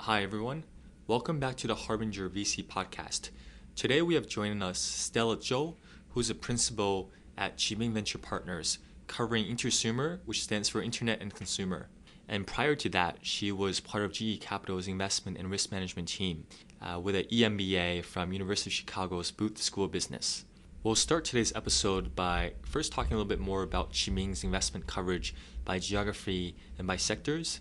Hi everyone, welcome back to the Harbinger VC podcast. Today we have joining us Stella Zhou, who's a principal at Qiming Venture Partners, covering Intersumer, which stands for Internet and Consumer. And prior to that, she was part of GE Capital's investment and risk management team with an EMBA from University of Chicago's Booth School of Business. We'll start today's episode by first talking a little bit more about Qiming's investment coverage by geography and by sectors.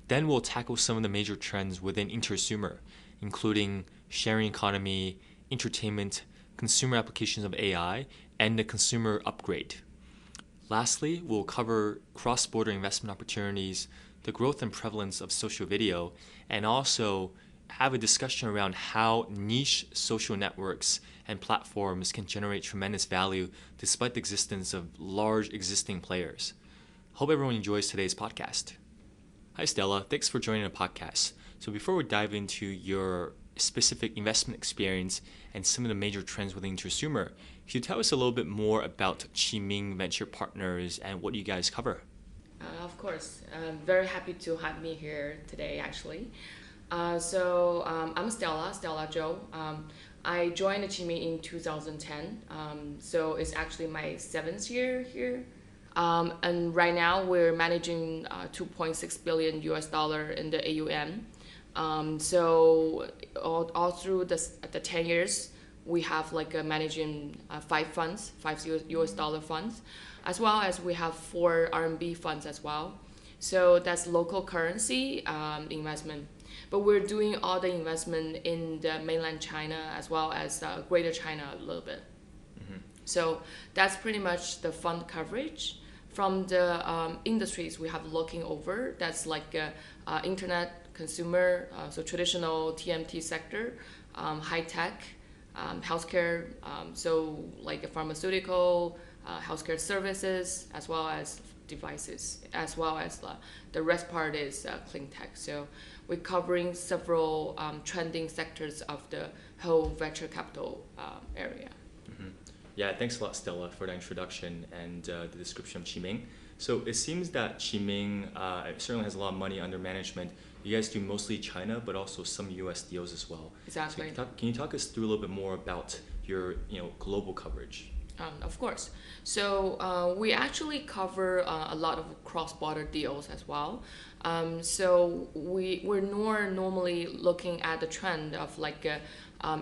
Then we'll tackle some of the major trends within Intersumer, including sharing economy, entertainment, consumer applications of AI, and the consumer upgrade. Lastly, we'll cover cross-border investment opportunities, the growth and prevalence of social video, and also have a discussion around how niche social networks and platforms can generate tremendous value despite the existence of large existing players. Hope everyone enjoys today's podcast. Hi Stella, thanks for joining the podcast. So before we dive into your specific investment experience and some of the major trends within Intersumer, could you tell us a little bit more about Qiming Venture Partners and what you guys cover? Of course. I'm very happy to have me here today, actually. I'm Stella Zhou. I joined Qiming in 2010, so it's actually my 7th year here. And right now we're managing $2.6 billion in the AUM. So all through the 10 years, we have managing five US dollar funds, as well as we have 4 RMB funds as well. So that's local currency investment. But we're doing all the investment in the mainland China as well as Greater China a little bit. Mm-hmm. So that's pretty much the fund coverage. From the industries we have looking over, that's internet, consumer, so traditional TMT sector, high tech, healthcare, so like pharmaceutical, healthcare services, as well as devices, as well as the rest part is clean tech. So we're covering several trending sectors of the whole venture capital area. Mm-hmm. Yeah, thanks a lot, Stella, for the introduction and the description of Qiming. So it seems that Qiming certainly has a lot of money under management. You guys do mostly China, but also some U.S. deals as well. Exactly. So can you talk us through a little bit more about your global coverage? Of course. So we actually cover a lot of cross-border deals as well. So we're normally looking at the trend of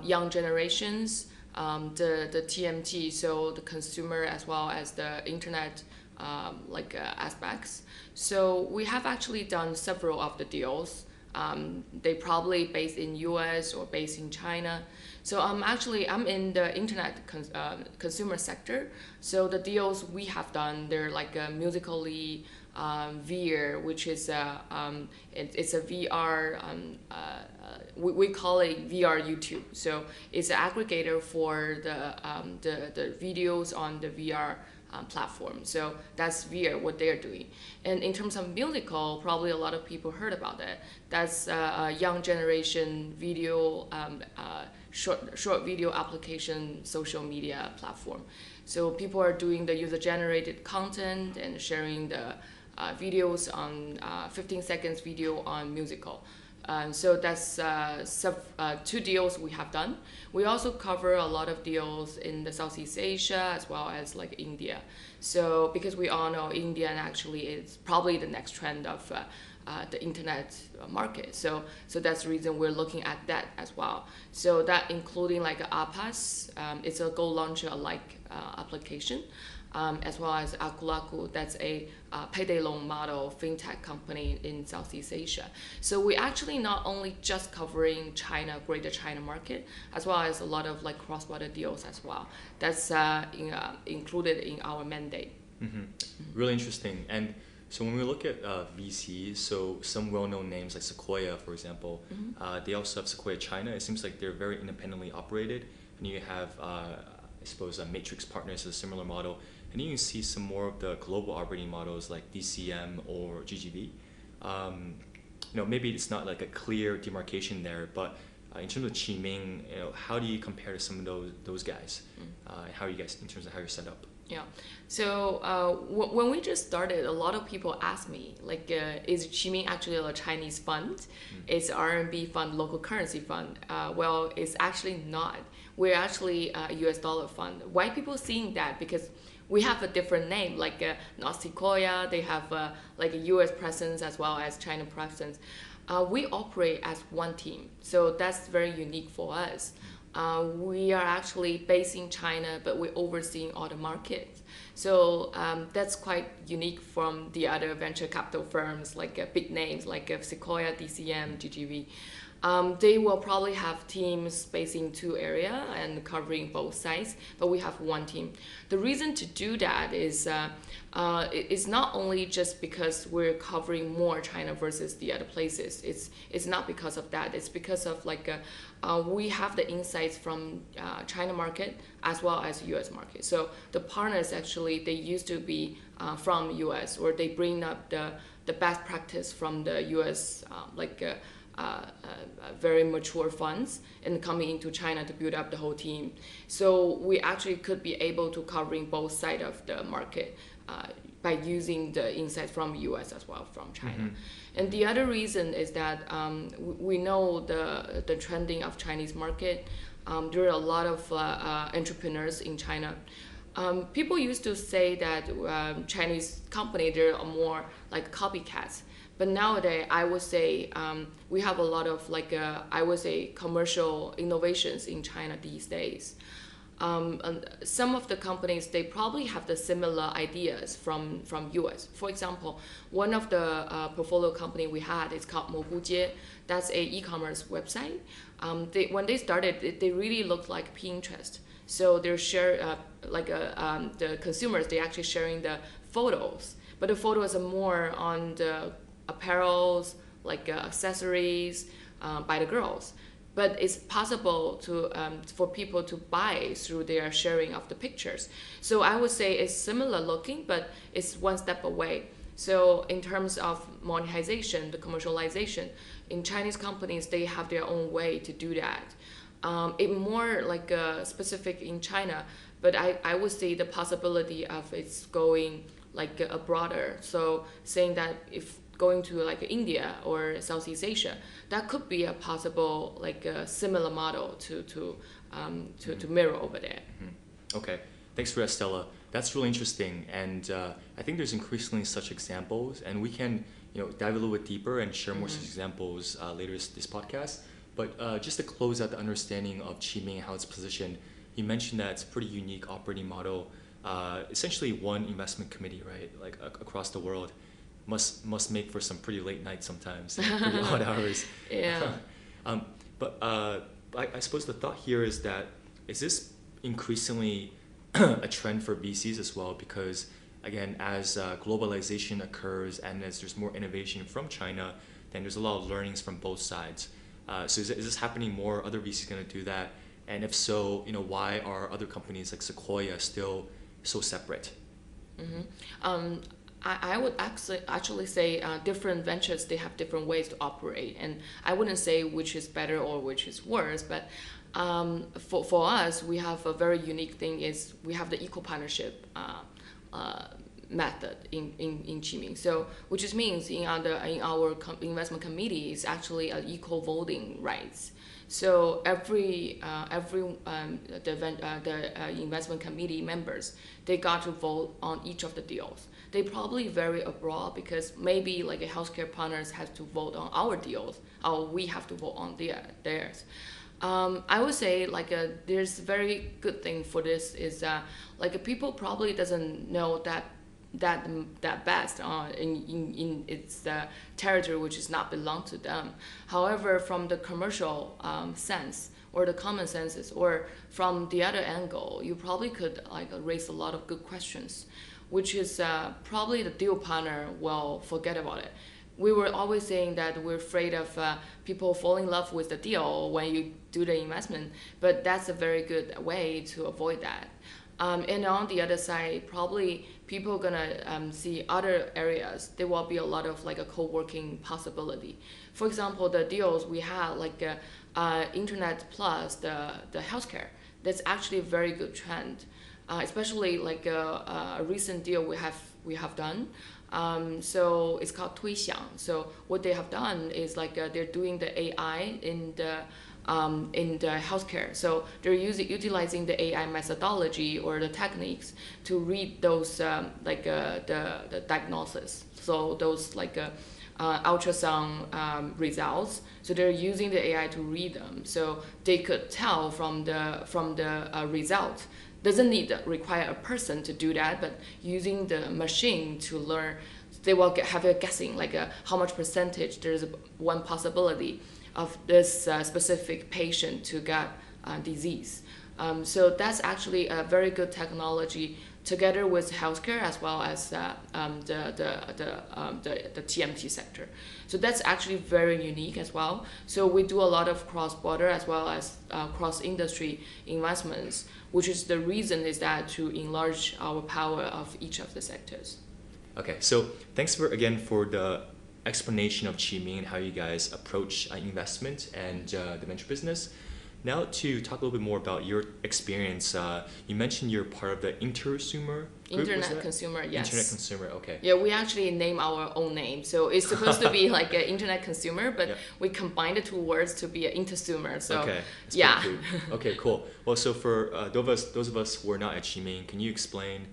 young generations, the TMT, so the consumer as well as the internet aspects. So we have actually done several of the deals. They probably based in US or based in China. So I'm in the internet consumer sector. So the deals we have done, they're Musical.ly, VR, which is it's a VR. We call it VR YouTube. So it's an aggregator for the videos on the VR platform. So that's VR, what they're doing. And in terms of Musical, probably a lot of people heard about it. That's a young generation video, short video application, social media platform. So people are doing the user-generated content and sharing the videos on 15 seconds video on Musical. So that's 2 deals we have done. We also cover a lot of deals in the Southeast Asia as well as India. So because we all know India actually is probably the next trend of the internet market. So that's the reason we're looking at that as well. So that including Apas, it's a Go Launcher-like application. As well as Akulaku, that's a payday loan model fintech company in Southeast Asia. So we actually not only just covering China, Greater China market, as well as a lot of cross-border deals as well. That's included in our mandate. Mm-hmm. Really interesting. And so when we look at VCs, so some well-known names like Sequoia, for example, mm-hmm. They also have Sequoia China. It seems like they're very independently operated. And you have, I suppose, Matrix Partners, a similar model. And you can see some more of the global operating models like DCM or GGV. Maybe it's not a clear demarcation there, but in terms of Qiming, how do you compare to some of those guys? How are you guys in terms of how you're set up? Yeah. So when we just started, a lot of people ask me, like, is Qiming actually a Chinese fund? It's RMB fund, local currency fund. Well, it's actually not. We're actually a US dollar fund. Why people seeing that? Because we have a different name, like North Sequoia. They have like a US presence as well as China presence. We operate as one team, so that's very unique for us. We are actually based in China, but we're overseeing all the markets. So that's quite unique from the other venture capital firms, like big names like Sequoia, DCM, GGV. They will probably have teams based in two areas and covering both sides, but we have one team. The reason to do that is it's not only just because we're covering more China versus the other places. It's not because of that. It's because of like we have the insights from China market as well as US market. So the partners actually they used to be from US, or they bring up the best practice from the US very mature funds and coming into China to build up the whole team. So we actually could be able to covering both sides of the market by using the insights from US as well from China. Mm-hmm. And the other reason is that we know the trending of Chinese market. There are a lot of entrepreneurs in China. People used to say that Chinese company, they're more like copycats. But nowadays, I would say we have a lot of I would say commercial innovations in China these days. And some of the companies, they probably have the similar ideas from US. For example, one of the portfolio company we had is called Mogujie. That's a e-commerce website. When they started, they really looked like Pinterest. So they're the consumers, they actually sharing the photos, but the photos are more on the apparels, accessories by the girls. But it's possible to for people to buy through their sharing of the pictures. So I would say it's similar looking, but it's one step away. So in terms of monetization, the commercialization, in Chinese companies, they have their own way to do that. It more specific in China, but I would say the possibility of it's going a broader. So saying that if going to India or Southeast Asia, that could be a possible a similar model to mirror over there. Mm-hmm. Okay, thanks for that, Stella. That's really interesting, and I think there's increasingly such examples, and we can dive a little bit deeper and share more such examples later this podcast. But just to close out the understanding of Qiming and how it's positioned, you mentioned that it's a pretty unique operating model. Essentially, one investment committee, right, across the world, must make for some pretty late nights sometimes, pretty odd hours. Yeah. But I suppose the thought here is that is this increasingly a trend for VCs as well? Because again, as globalization occurs and as there's more innovation from China, then there's a lot of learnings from both sides. So is this happening more? Are other VCs going to do that? And if so, why are other companies like Sequoia still so separate? Mm-hmm. I would actually say different ventures, they have different ways to operate, and I wouldn't say which is better or which is worse, but for us, we have a very unique thing is we have the equal partnership method in Qiming. So which just means in our investment committee is actually an equal voting rights. So every investment committee members, they got to vote on each of the deals. They probably vary abroad because maybe a healthcare partners has to vote on our deals, or we have to vote on theirs. I would say there's very good thing for this is people probably doesn't know that best in its territory which is not belong to them. However, from the commercial sense or the common senses or from the other angle, you probably could raise a lot of good questions, which is probably the deal partner will forget about it. We were always saying that we're afraid of people falling in love with the deal when you do the investment, but that's a very good way to avoid that. And on the other side, probably people are gonna see other areas. There will be a lot of a co-working possibility. For example, the deals we had internet plus the healthcare. That's actually a very good trend. especially like a recent deal we have done. So it's called 推想. So what they have done is like they're doing the AI in the healthcare. So they're utilizing the AI methodology or the techniques to read those the diagnosis. So those ultrasound results. So they're using the AI to read them. So they could tell from the result. Doesn't require a person to do that, but using the machine to learn, they will have a guessing how much percentage there's one possibility of this specific patient to get disease. So that's actually a very good technology together with healthcare as well as the TMT sector. So that's actually very unique as well. So we do a lot of cross-border as well as cross-industry investments, which is the reason is that to enlarge our power of each of the sectors. Okay, so thanks again for the explanation of Qiming and how you guys approach investment and the venture business. Now to talk a little bit more about your experience, you mentioned you're part of the intersumer group, Internet consumer, yes. Internet consumer, okay. Yeah, we actually name our own name. So it's supposed to be like an internet consumer, but we combined the two words to be an intersumer. So okay, yeah. Okay, cool. Well, so for those of us who are not at Qiming, can you explain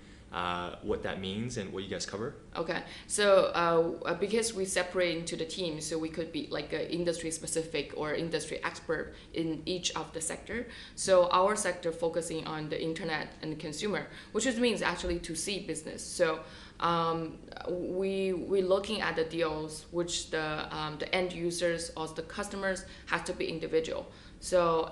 what that means and what you guys cover? Okay, so because we separate into the teams, so we could be like an industry specific or industry expert in each of the sector. So our sector focusing on the internet and the consumer, which means actually to see business. So we looking at the deals which the end users or the customers have to be individual. So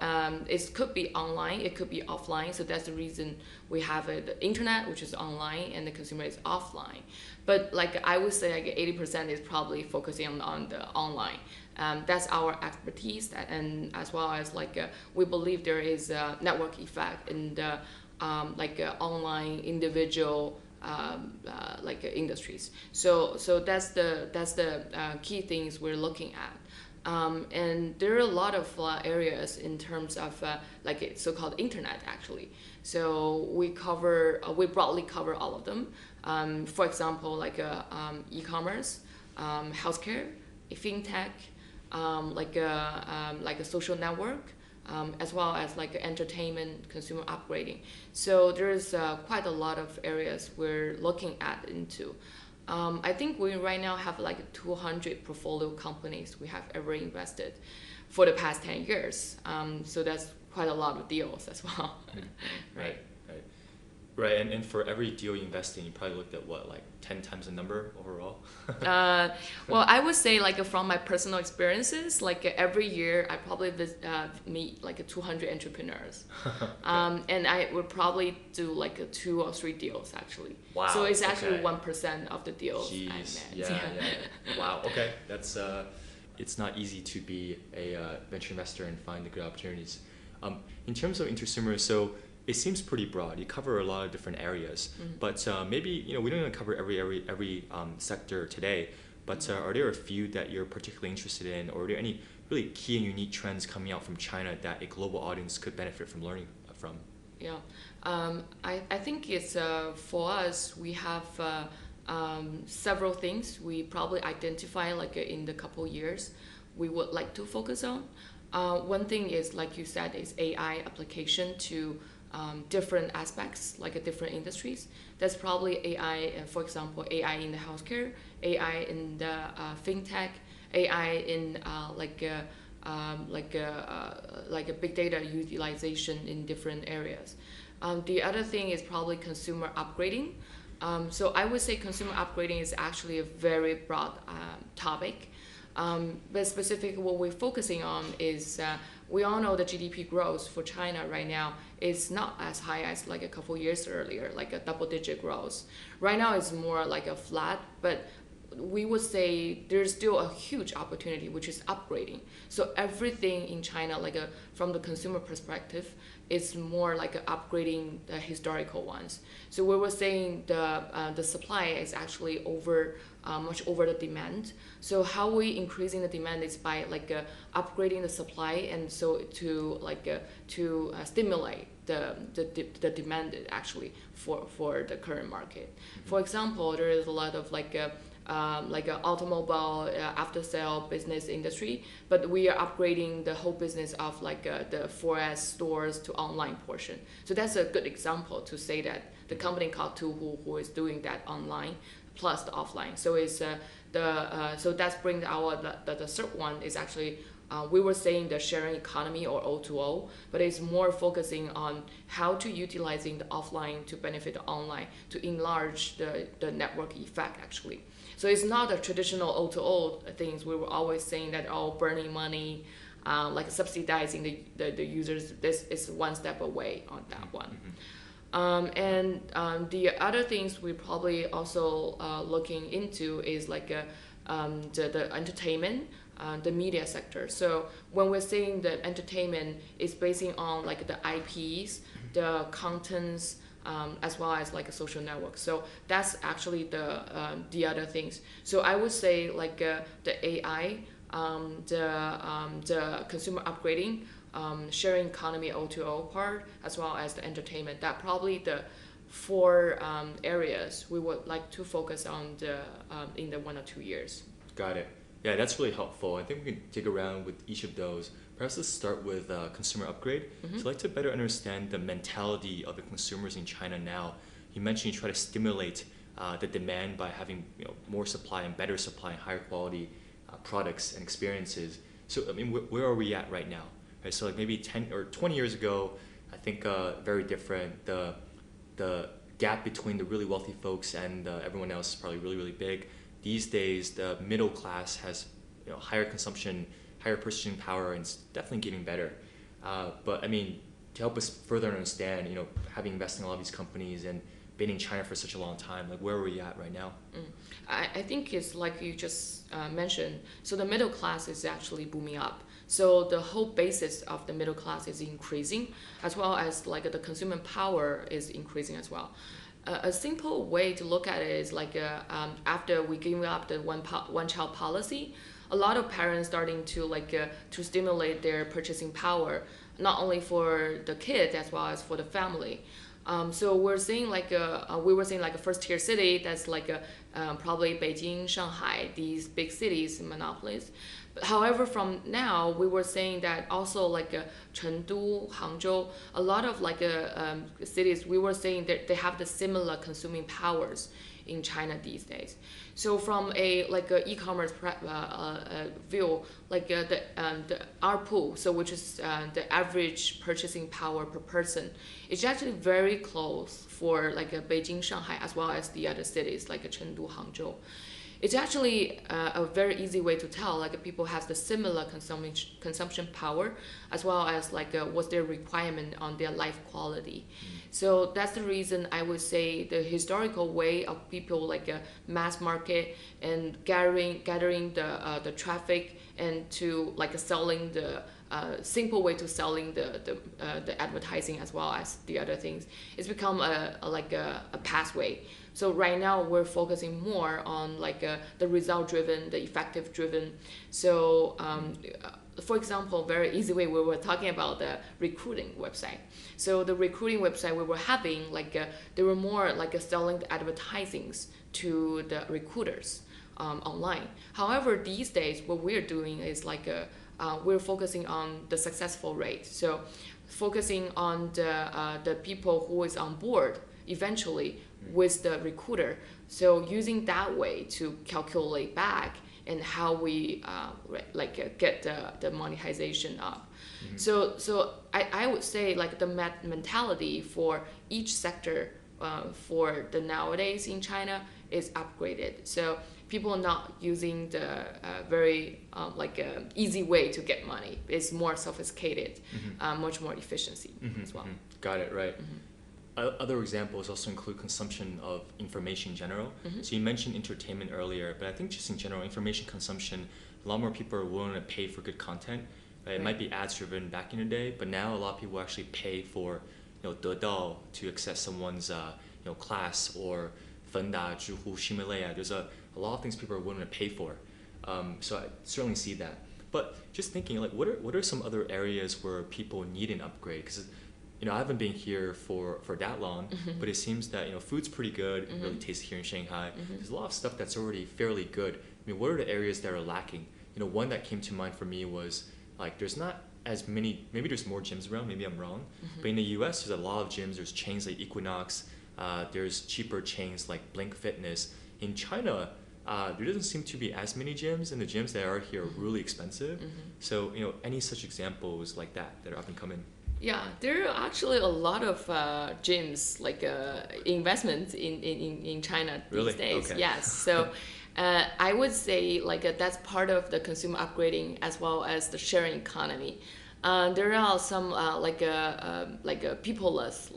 it could be online, it could be offline. So that's the reason we have the internet, which is online, and the consumer is offline. But like I would say, like 80% is probably focusing on the online. That's our expertise, and as well as we believe there is a network effect in the online individual industries. So that's the key things we're looking at. And there are a lot of areas in terms of so-called internet actually. So we broadly cover all of them. For example, e-commerce, healthcare, fintech, a social network, as well as entertainment, consumer upgrading. So there's quite a lot of areas we're looking at into. I think we right now have 200 portfolio companies we have ever invested for the past 10 years. So that's quite a lot of deals as well. Right, and for every deal you invest in, you probably looked at 10 times the number overall? Well, I would say from my personal experiences, every year I probably meet 200 entrepreneurs. Okay. And I would probably do 2 or 3 deals actually. Wow. So it's actually 1% of the deals I met. Yeah. Wow, okay. That's it's not easy to be a venture investor and find the good opportunities. In terms of intersumer, so it seems pretty broad. You cover a lot of different areas, but maybe we don't even cover every sector today. But are there a few that you're particularly interested in, or are there any really key and unique trends coming out from China that a global audience could benefit from learning from? Yeah, I think it's for us. We have several things we probably identify in the couple years we would like to focus on. One thing is, like you said, is AI application to different aspects, different industries. That's probably AI, for example, AI in the healthcare, AI in the fintech, AI in a big data utilization in different areas. The other thing is probably consumer upgrading. So I would say consumer upgrading is actually a very broad topic. But specifically what we're focusing on is we all know the GDP growth for China right now is not as high as a couple years earlier, a double-digit growth. Right now it's more a flat, but we would say there's still a huge opportunity, which is upgrading. So everything in China, from the consumer perspective, is more upgrading the historical ones. So we were saying the supply is actually much over the demand. So how we increasing the demand is by upgrading the supply, and so to stimulate the demand actually for the current market. For example, there is a lot of an automobile after sale business industry, but we are upgrading the whole business of the 4S stores to online portion. So that's a good example to say that the company called Tuhu who is doing that online plus the offline. So it's so that's bring the third one is actually we were saying the sharing economy or O2O, but it's more focusing on how to utilizing the offline to benefit the online to enlarge the network effect actually. So it's not a traditional O2O things. We were always saying that burning money, subsidizing the users. This is one step away on that one. The other things we probably also looking into is the entertainment, the media sector. So when we're saying that entertainment is basing on the IPs, the contents, as well as a social network. So that's actually the other things. So I would say the AI, the consumer upgrading, sharing economy O2O part, as well as the entertainment. That probably the four areas we would like to focus on in the 1 or 2 years. Got it. Yeah, that's really helpful. I think we can dig around with each of those. Perhaps let's start with consumer upgrade. So I'd like to better understand the mentality of the consumers in China now. You mentioned you try to stimulate the demand by having more supply and better supply and higher quality products and experiences. So I mean, where are we at right now? Right, so maybe 10 or 20 years ago, I think very different. The gap between the really wealthy folks and everyone else is probably really, really big. These days, the middle class has higher consumption, higher purchasing power, and it's definitely getting better. But I mean, to help us further understand, having invested in all these companies and been in China for such a long time, where are we at right now? I think it's like you just mentioned. So the middle class is actually booming up. So the whole basis of the middle class is increasing, as well as the consumer power is increasing as well. A simple way to look at it is after we gave up the one child policy, a lot of parents starting to stimulate their purchasing power, not only for the kids as well as for the family. So we're seeing we were seeing a first tier city that's probably Beijing, Shanghai, these big cities monopolies. However, from now we were saying that also Chengdu, Hangzhou, a lot of cities we were saying that they have the similar consuming powers in China these days. So from a e-commerce view, the ARPU, so which is the average purchasing power per person, it's actually very close for Beijing, Shanghai, as well as the other cities like Chengdu, Hangzhou. It's actually a very easy way to tell people have the similar consumption power, as well as what's their requirement on their life quality. So that's the reason I would say the historical way of people mass market and gathering the traffic and to selling the simple way to selling the advertising as well as the other things. It's become a pathway. So right now we're focusing more on the result driven, the effective driven. So for example, very easy way we were talking about the recruiting website. So the recruiting website we were having they were more selling the advertisings to the recruiters online. However, these days what we're doing is we're focusing on the successful rate. So focusing on the people who is on board eventually with the recruiter. So using that way to calculate back and how we get the monetization up. So I would say the mentality for each sector for the nowadays in China is upgraded. So people are not using the very easy way to get money. It's more sophisticated, much more efficiency as well. Got it, right. Other examples also include consumption of information in general. So you mentioned entertainment earlier, but I think just in general, information consumption, a lot more people are willing to pay for good content. Right? It might be ads driven back in the day, but now a lot of people actually pay for 得到 to access someone's class or 芬达、知乎、喜马拉雅. There's a a lot of things people are willing to pay for. So I certainly see that. But just thinking, like, what are some other areas where people need an upgrade? Because I haven't been here for that long, but it seems that food's pretty good. It really tastes here in Shanghai. There's a lot of stuff that's already fairly good. I mean, what are the areas that are lacking? One that came to mind for me was like there's not as many. Maybe there's more gyms around. Maybe I'm wrong. But in the U.S., there's a lot of gyms. There's chains like Equinox. There's cheaper chains like Blink Fitness. In China, there doesn't seem to be as many gyms, and the gyms that are here are really expensive. So any such examples like that are up and coming? Yeah, there are actually a lot of gyms, like investments in China these Really? days. Okay. Yes, so I would say like that's part of the consumer upgrading as well as the sharing economy. There are some like peopleless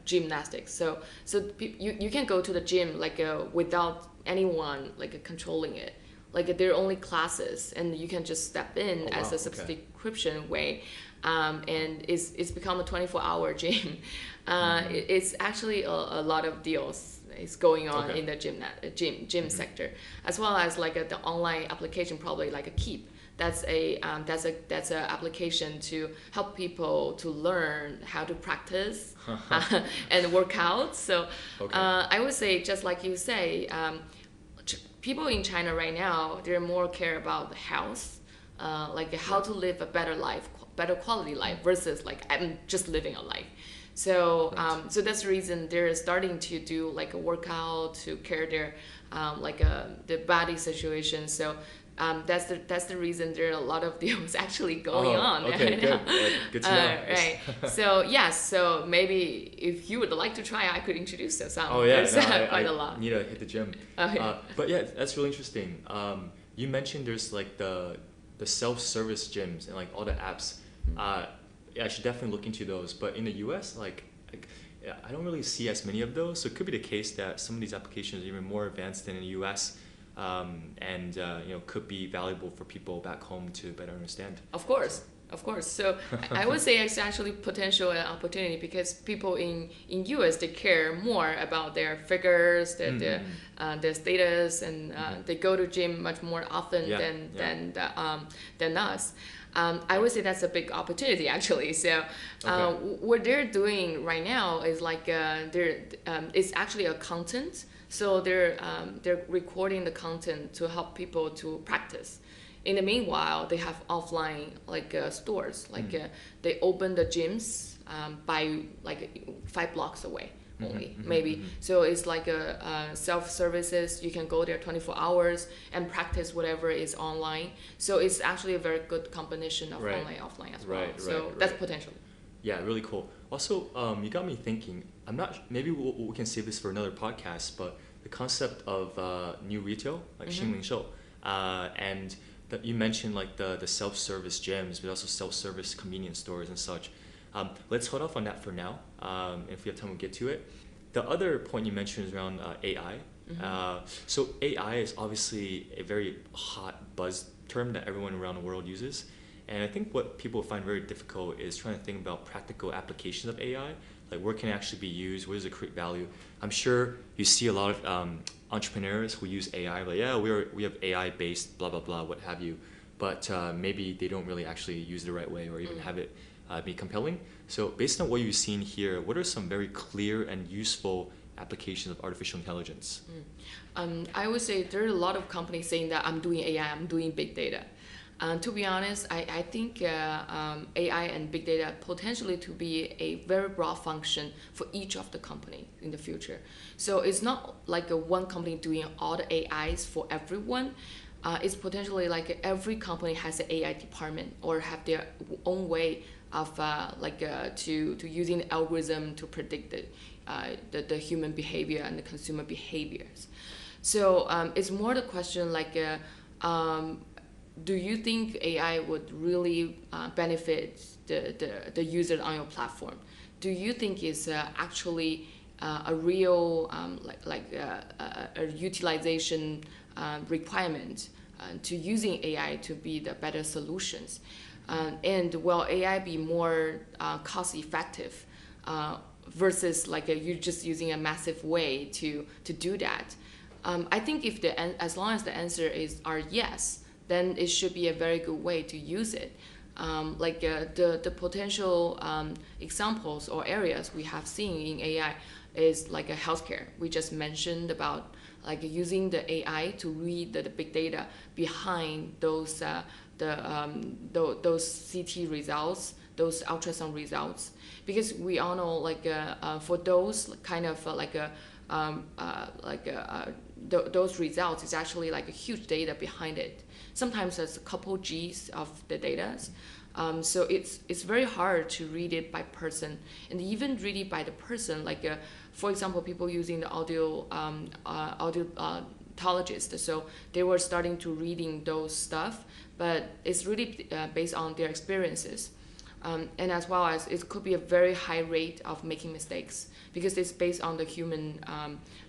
gymnastics. So you can go to the gym like without anyone like controlling it. Like there are only classes, and you can just step in as a subscription way. And it's become a 24-hour gym. It's actually a lot of deals is going on in the gym sector, as well as like the online application, probably like a Keep. That's a application to help people to learn how to practice and work out. So I would say, just like you say, people in China right now, they're more care about the health, like how to live a better life, better quality life versus like I'm just living a life. So so that's the reason they're starting to do like a workout to care their the body situation. So that's the reason there are a lot of deals actually going on. Okay, good. Good to know. Right. So yes. So maybe if you would like to try, I could introduce some. Oh yeah, There's quite a lot. I need to hit the gym. But yeah, that's really interesting. You mentioned there's like the self-service gyms and like all the apps. Yeah, I should definitely look into those. But in the U.S., like I don't really see as many of those. So it could be the case that some of these applications are even more advanced than in the U.S. And could be valuable for people back home to better understand. Of course. So I would say it's actually potential and opportunity because people in US, they care more about their figures, their status, and they go to gym much more often than us. I would say that's a big opportunity actually. So what they're doing right now is like it's actually a content. So they're recording the content to help people to practice. In the meanwhile, they have offline like stores. Like they open the gyms by like 5 blocks away only, maybe. So it's like a self-services. You can go there 24 hours and practice whatever is online. So it's actually a very good combination of online, offline as well. So that's potential. Yeah, really cool. Also, you got me thinking. I'm not. Maybe we can save this for another podcast. But the concept of new retail, like Qiming, and you mentioned like the self-service gyms, but also self-service convenience stores and such. Let's hold off on that for now. If we have time, we'll get to it. The other point you mentioned is around AI. So AI is obviously a very hot buzz term that everyone around the world uses. And I think what people find very difficult is trying to think about practical applications of AI, like where can it actually be used, where does it create value. I'm sure you see a lot of entrepreneurs who use AI, like we have AI-based blah, blah, blah, what have you, but maybe they don't really actually use it the right way or even have it be compelling. So based on what you've seen here, what are some very clear and useful applications of artificial intelligence? I would say there are a lot of companies saying that I'm doing AI, I'm doing big data. To be honest, I think AI and big data potentially to be a very broad function for each of the company in the future. So it's not like one company doing all the AIs for everyone. It's potentially like every company has an AI department or have their own way of to using the algorithm to predict the human behavior and the consumer behaviors. So it's more the question like. Do you think AI would really benefit the user on your platform? Do you think it's actually a real a utilization requirement to using AI to be the better solutions? And will AI be more cost effective versus like you're just using a massive way to do that? I think if as long as the answer are yes, then it should be a very good way to use it. The potential examples or areas we have seen in AI is like a healthcare. We just mentioned about like using the AI to read the big data behind those those CT results, those ultrasound results, because we all know for those kind of those results is actually like a huge data behind it. Sometimes there's a couple G's of the data. So it's very hard to read it by person, and even read it by the person. For example, people using the audiologist, so they were starting to reading those stuff, but it's really based on their experiences. And as well as it could be a very high rate of making mistakes because it's based on the human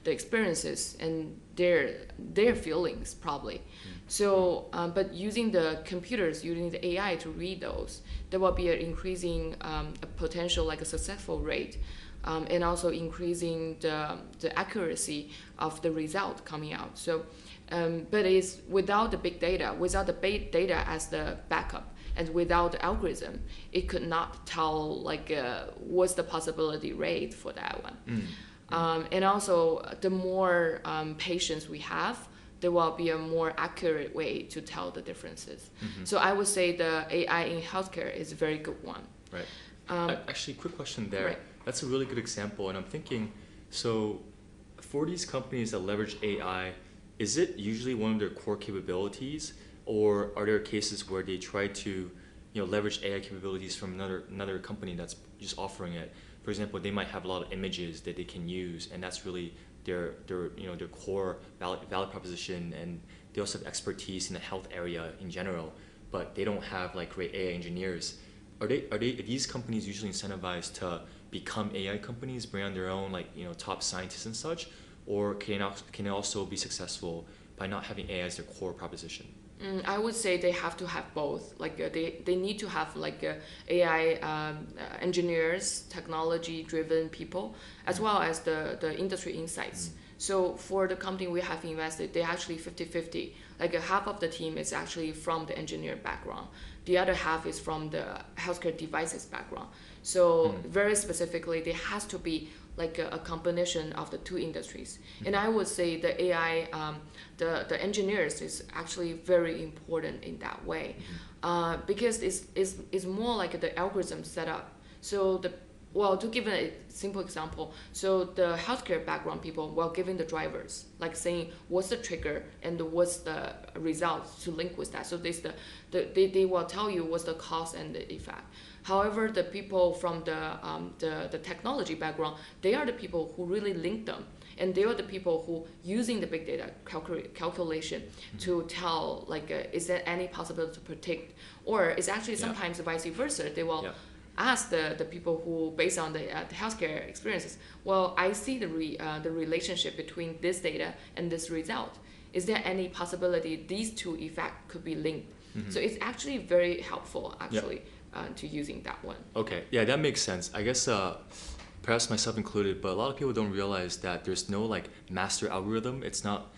the experiences and their feelings probably. So but using the computers, using the AI to read those, there will be an increasing a potential like a successful rate, and also increasing the accuracy of the result coming out. So but it's without the big data, without the big data as the backup, and without the algorithm, it could not tell what's the possibility rate for that one. And also, the more patients we have, there will be a more accurate way to tell the differences. So I would say the AI in healthcare is a very good one. Right. Actually, quick question there. Right. That's a really good example, and I'm thinking, so for these companies that leverage AI, is it usually one of their core capabilities? Or are there cases where they try to, leverage AI capabilities from another company that's just offering it? For example, they might have a lot of images that they can use, and that's really their core value proposition, and they also have expertise in the health area in general, but they don't have great AI engineers. Are these companies usually incentivized to become AI companies, bring on their own top scientists and such, or can they also be successful by not having AI as their core proposition? I would say they have to have both. They need to have AI engineers, technology-driven people, as well as the industry insights. So for the company we have invested, they actually 50-50. Half of the team is actually from the engineer background. The other half is from the healthcare devices background. So very specifically, there has to be a combination of the two industries. And I would say the AI, the engineers is actually very important in that way, because it's more like the algorithm setup. So to give a simple example, so the healthcare background people were giving the drivers, saying what's the trigger and what's the result to link with that. So they will tell you what's the cause and the effect. However, the people from the technology background, they are the people who really link them. And they are the people who using the big data calculation to tell, is there any possibility to predict? Or it's actually sometimes vice versa. They will ask the people who, based on the healthcare experiences, well, I see the relationship between this data and this result. Is there any possibility these two effects could be linked? So it's actually very helpful, actually. To using that one. Okay, yeah, that makes sense. I guess perhaps myself included, but a lot of people don't realize that there's no master algorithm. It's not,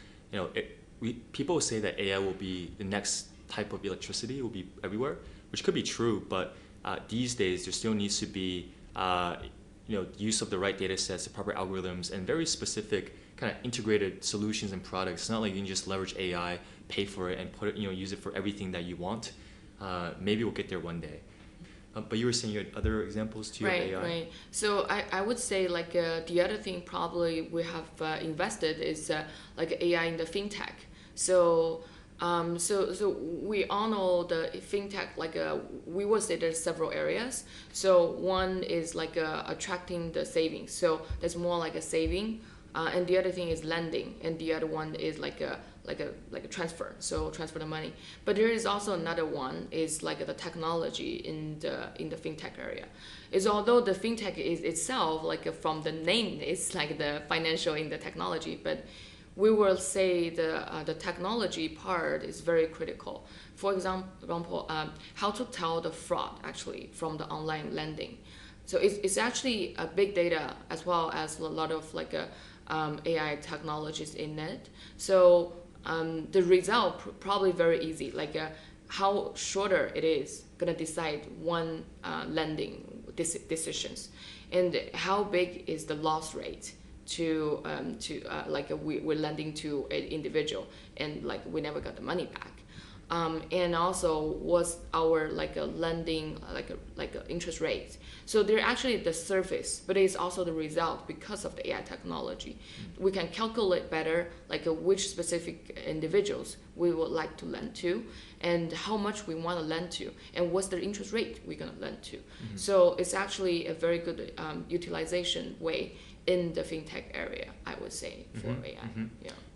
people say that AI will be the next type of electricity, will be everywhere, which could be true, but these days there still needs to be use of the right data sets, the proper algorithms, and very specific kind of integrated solutions and products. It's not like you can just leverage AI, pay for it, and put it, use it for everything that you want. Maybe we'll get there one day. But you were saying you had other examples too of AI. Right. So I would say the other thing probably we have invested is AI in the fintech. So we all know the fintech, we would say there's several areas. So one is attracting the savings. So that's more like a saving, and the other thing is lending, and the other one is like a transfer, so transfer the money. But there is also another one is the technology in the fintech area. Is although the fintech is itself from the name it's the financial in the technology, but we will say the technology part is very critical. For example, how to tell the fraud actually from the online lending. So it's actually a big data as well as a lot of AI technologies in it. So the result probably very easy, like how shorter it is gonna decide one lending decisions, and how big is the loss rate to like we're lending to an individual and like we never got the money back. And also what's our like a lending like a interest rate. So they're actually the surface, but it's also the result because of the AI technology. We can calculate better like which specific individuals we would like to lend to, and how much we want to lend to, and what's the interest rate we're going to lend to. So it's actually a very good utilization way in the fintech area, I would say, for AI.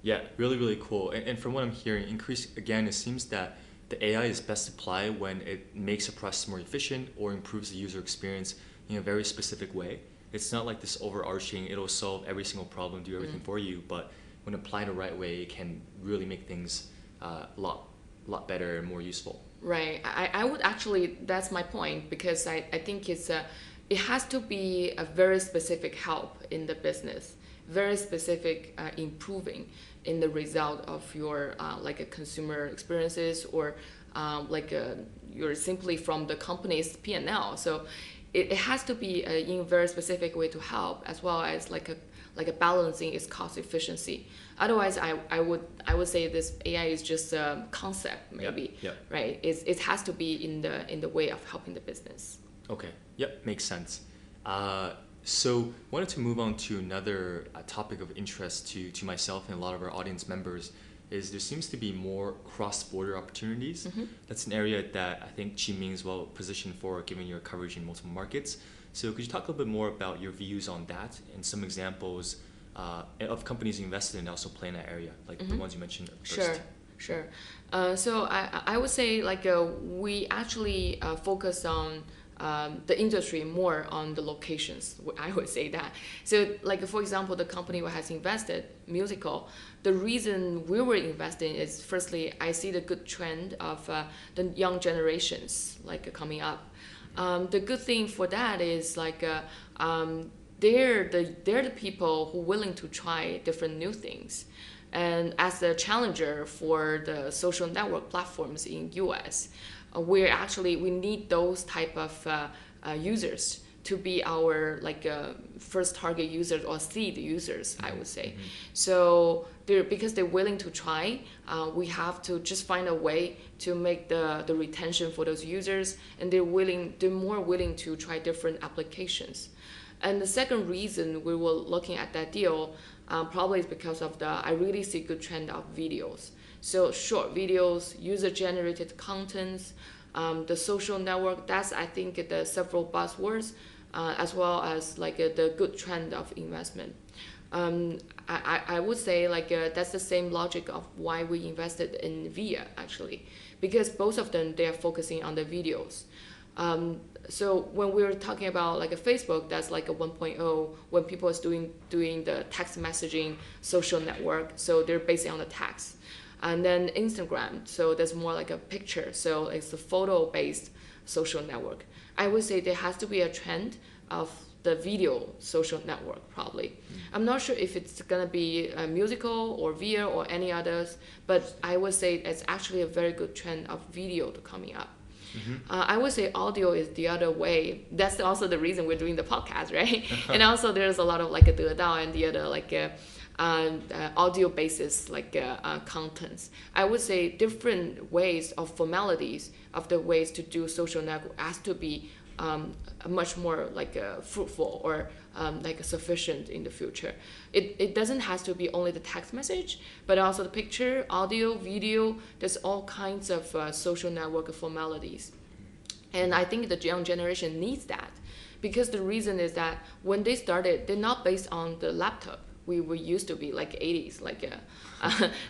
Yeah, really, really cool. And from what I'm hearing, it seems that the AI is best applied when it makes a process more efficient or improves the user experience in a very specific way. It's not like this overarching, it'll solve every single problem, do everything for you, but when applied the right way, it can really make things a lot better and more useful. Right. I would actually, that's my point, because I think it has to be a very specific help in the business, very specific improving in the result of your like a consumer experiences, or you're simply from the company's P&L. So it has to be in a very specific way to help, as well as like a balancing its cost efficiency. Otherwise, I would say this AI is just a concept, maybe. Right? It has to be in the way of helping the business. Okay. Yep, makes sense. So wanted to move on to another topic of interest to myself and a lot of our audience members, is there seems to be more cross-border opportunities. That's an area that I think Qiming is well positioned for, given your coverage in multiple markets. So could you talk a little bit more about your views on that and some examples of companies you invested in also play in that area, like the ones you mentioned first? Sure. So I would say like we actually focus on the industry more on the locations, I would say that. So like for example, the company who has invested, Musical, the reason we were investing is firstly, I see the good trend of the young generations like coming up. The good thing for that is like they're the people who are willing to try different new things. And as a challenger for the social network platforms in US, we need those type of users to be our like first target users or seed users, I would say. So because they're willing to try, we have to just find a way to make the retention for those users, and they're more willing to try different applications. And the second reason we were looking at that deal probably is because of I really see good trend of videos. So short videos, user-generated contents, the social network, that's I think the several buzzwords, as well as like the good trend of investment. I would say like that's the same logic of why we invested in VIA actually, because both of them, they are focusing on the videos. So when we're talking about like a Facebook, that's like a 1.0, when people is doing the text messaging social network, so they're based on the text. And then Instagram, so that's more like a picture, so it's a photo-based social network. I would say there has to be a trend of the video social network probably. I'm not sure if it's gonna be a Musical or VIA or any others, but I would say it's actually a very good trend of video coming up. I would say audio is the other way. That's also the reason we're doing the podcast, right? And also there's a lot of like a Dedao and the other like audio basis like contents. I would say different ways of formalities of the ways to do social network has to be much more like fruitful or like sufficient in the future. It doesn't have to be only the text message, but also the picture, audio, video. There's all kinds of social network formalities. And I think the young generation needs that, because the reason is that when they started, they're not based on the laptop. We were used to be like 80s, like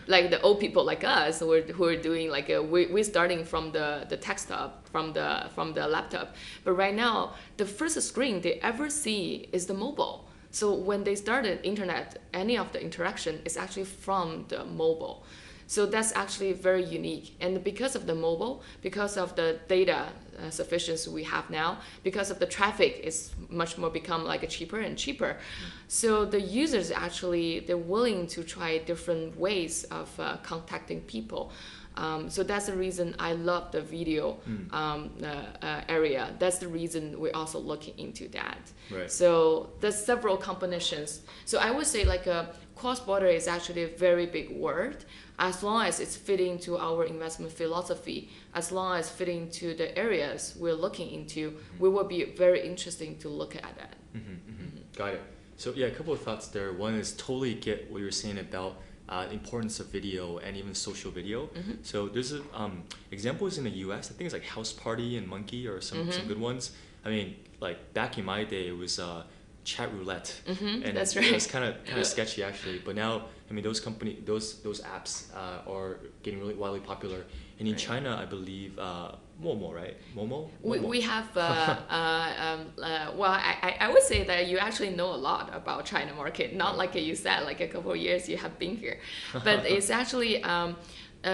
like the old people like us who are doing like we're starting from the desktop, from the laptop. But right now, the first screen they ever see is the mobile. So when they started internet, any of the interaction is actually from the mobile. So that's actually very unique. And because of the mobile, because of the data sufficiency we have now, because of the traffic is much more become like a cheaper and cheaper. So the users actually, they're willing to try different ways of contacting people. So that's the reason I love the video area. That's the reason we're also looking into that. Right. So there's several combinations. So I would say like a cross-border is actually a very big word. As long as it's fitting to our investment philosophy, as long as fitting to the areas we're looking into, we will be very interesting to look at that. Got it. So yeah, a couple of thoughts there. One is totally get what you're saying about the importance of video and even social video. So there's examples in the US. I think it's like House Party and Monkey or some good ones. I mean, like back in my day, it was chat roulette, and That's it right. was kind of sketchy actually. But now, I mean, those apps are getting really widely popular. And in China, I believe Momo, right? Momo. We have well, I would say that you actually know a lot about China market. Not like you said, like a couple of years you have been here, but it's actually.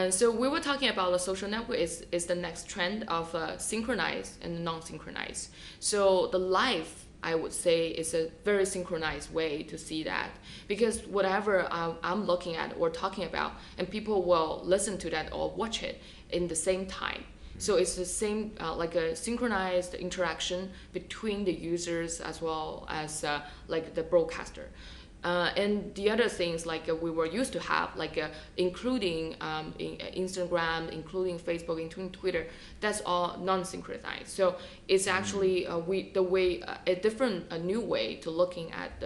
So we were talking about the social network is the next trend of synchronized and non-synchronized. So the live, I would say, is a very synchronized way to see that, because whatever I'm looking at or talking about, and people will listen to that or watch it in the same time. So it's the same, like a synchronized interaction between the users as well as like the broadcaster. And the other things like we were used to have, like including Instagram, including Facebook, including Twitter, that's all non-synchronized. So it's actually a new way to looking at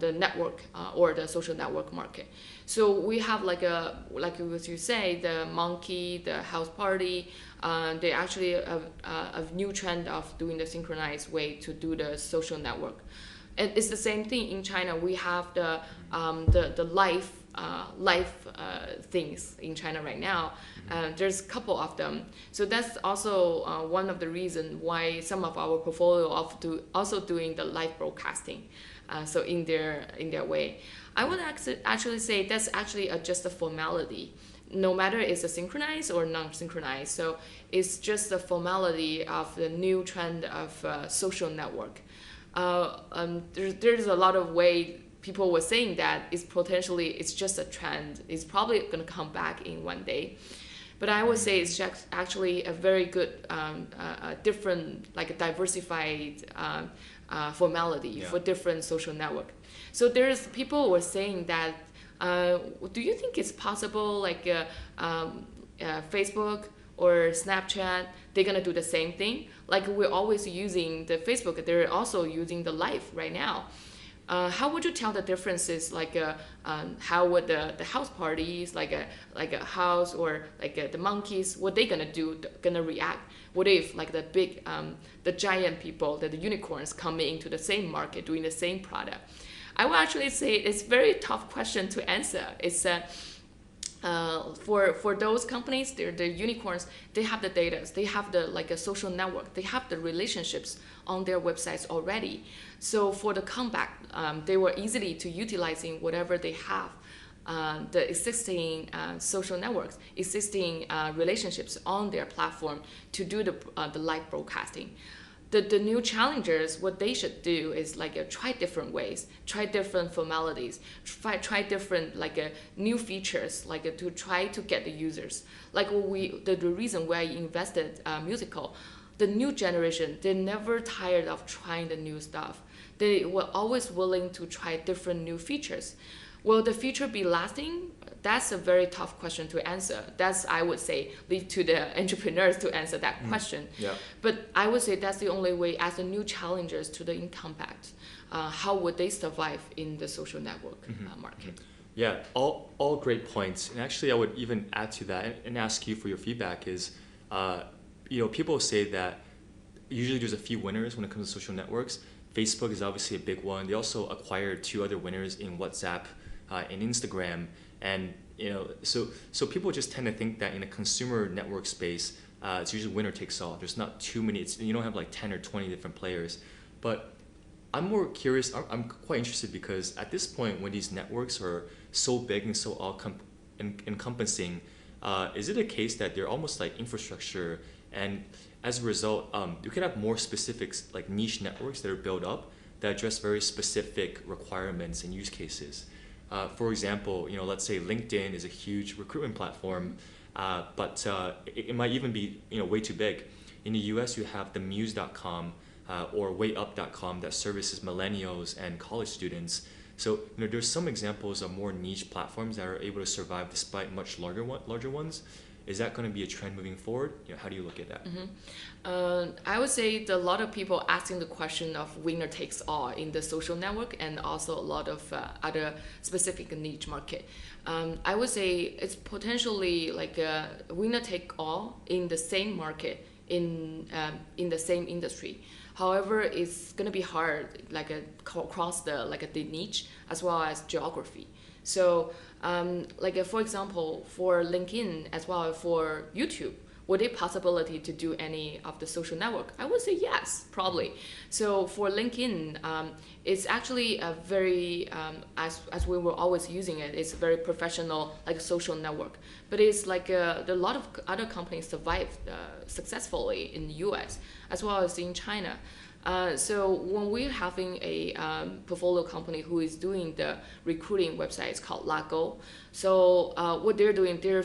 the network or the social network market. So we have like as you say, the Monkey, the House Party. They actually a new trend of doing the synchronized way to do the social network. And it's the same thing in China. We have the live things in China right now. There's a couple of them. So that's also one of the reasons why some of our portfolio also doing the live broadcasting. So in their way, I would actually say that's actually just a formality. No matter it's a synchronized or non-synchronized. So it's just a formality of the new trend of social network. There's a lot of way people were saying that it's just a trend. It's probably going to come back in one day. But I would say it's just actually a very good, different, like a diversified formality for different social network. So there's people were saying that, do you think it's possible like Facebook or Snapchat, they're gonna do the same thing? Like we're always using the Facebook, they're also using the live right now. How would you tell the differences? Like how would the house parties, like a house or like the monkeys, what they gonna do? Gonna react? What if like the big, the giant people, the unicorns coming into the same market doing the same product? I would actually say it's a very tough question to answer. It's for those companies, they're the unicorns. They have the data. They have the like a social network. They have the relationships on their websites already. So for the comeback, they were easily to utilizing whatever they have, the existing social networks, existing relationships on their platform to do the live broadcasting. The new challengers, what they should do is like try different ways, try different formalities, try different like new features, like to try to get the users. Like the reason why I invested musical, the new generation, they're never tired of trying the new stuff. They were always willing to try different new features. Will the future be lasting? That's a very tough question to answer. That's, I would say, leave to the entrepreneurs to answer that question. Yeah. But I would say that's the only way as the new challengers to the impact. How would they survive in the social network market? Yeah, all great points. And actually, I would even add to that and ask you for your feedback is, people say that usually there's a few winners when it comes to social networks. Facebook is obviously a big one. They also acquired 2 other winners in WhatsApp and Instagram. And so people just tend to think that in a consumer network space, it's usually winner takes all. There's not too many. You don't have like 10 or 20 different players. But I'm more curious. I'm quite interested because at this point, when these networks are so big and so all encompassing, is it a case that they're almost like infrastructure And as a result, you could have more specific like niche networks that are built up that address very specific requirements and use cases. For example, let's say LinkedIn is a huge recruitment platform, but it might even be way too big. In the US, you have the Muse.com or WayUp.com that services millennials and college students. So there's some examples of more niche platforms that are able to survive despite much larger ones. Is that going to be a trend moving forward? How do you look at that? I would say that a lot of people asking the question of winner takes all in the social network, and also a lot of other specific niche market. I would say it's potentially like a winner take all in the same market in the same industry. However, it's going to be hard like across the niche as well as geography. So for example, for LinkedIn as well as for YouTube, would it possibility to do any of the social network? I would say yes, probably. So for LinkedIn, it's actually a very, as we were always using it, it's a very professional like social network. But it's like a lot of other companies survived successfully in the US as well as in China. So when we're having a portfolio company who is doing the recruiting website, it's called Lago. So what they're doing, they're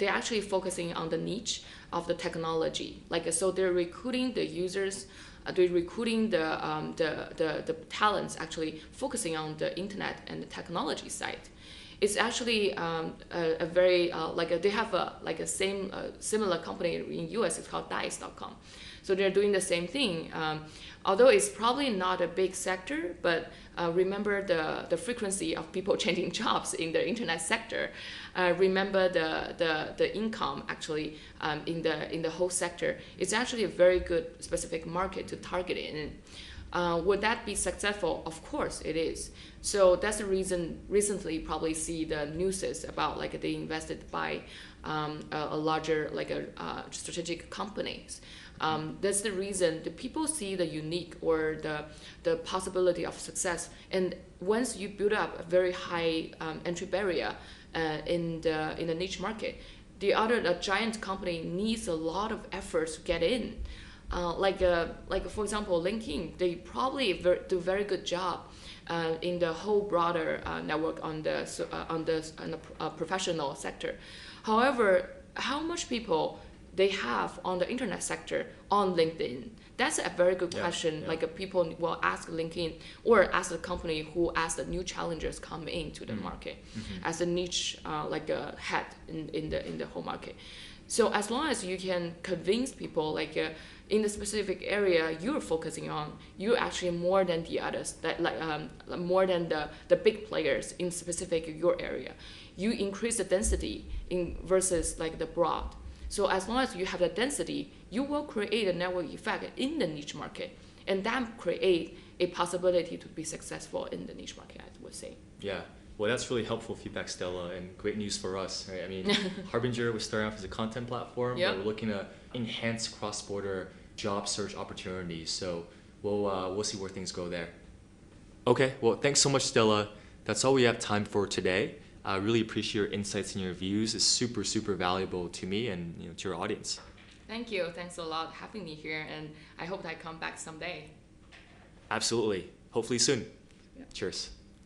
actually focusing on the niche of the technology. So they're recruiting the users, they're recruiting the talents, actually focusing on the internet and the technology side. It's actually a very they have a same similar company in US. It's called Dice.com. So they're doing the same thing. Although it's probably not a big sector, but remember the frequency of people changing jobs in the internet sector. Remember the income actually in the whole sector. It's actually a very good specific market to target it in. Would that be successful? Of course it is. So that's the reason recently probably see the news about they invested by a larger strategic companies. That's the reason the people see the unique or the possibility of success. And once you build up a very high entry barrier in the niche market, the giant company needs a lot of efforts to get in. For example, LinkedIn, they probably do a very good job in the whole broader network on the professional sector. However, how much people they have on the internet sector on LinkedIn? That's a very good question. Yeah. People will ask LinkedIn or ask the company who ask the new challengers come into the market as a niche a head in the whole market. So as long as you can convince people in the specific area you're focusing on, you're actually more than the others, more than the big players in specific your area. You increase the density versus the broad. So as long as you have the density, you will create a network effect in the niche market, and that create a possibility to be successful in the niche market, I would say. Yeah. Well, that's really helpful feedback, Stella, and great news for us, right? I mean, Harbinger was starting off as a content platform, but we're looking to enhance cross-border job search opportunities. So we'll see where things go there. Okay. Well, thanks so much, Stella. That's all we have time for today. I really appreciate your insights and your views. It's super, super valuable to me and to your audience. Thank you. Thanks a lot for having me here, and I hope I come back someday. Absolutely. Hopefully soon. Yeah. Cheers.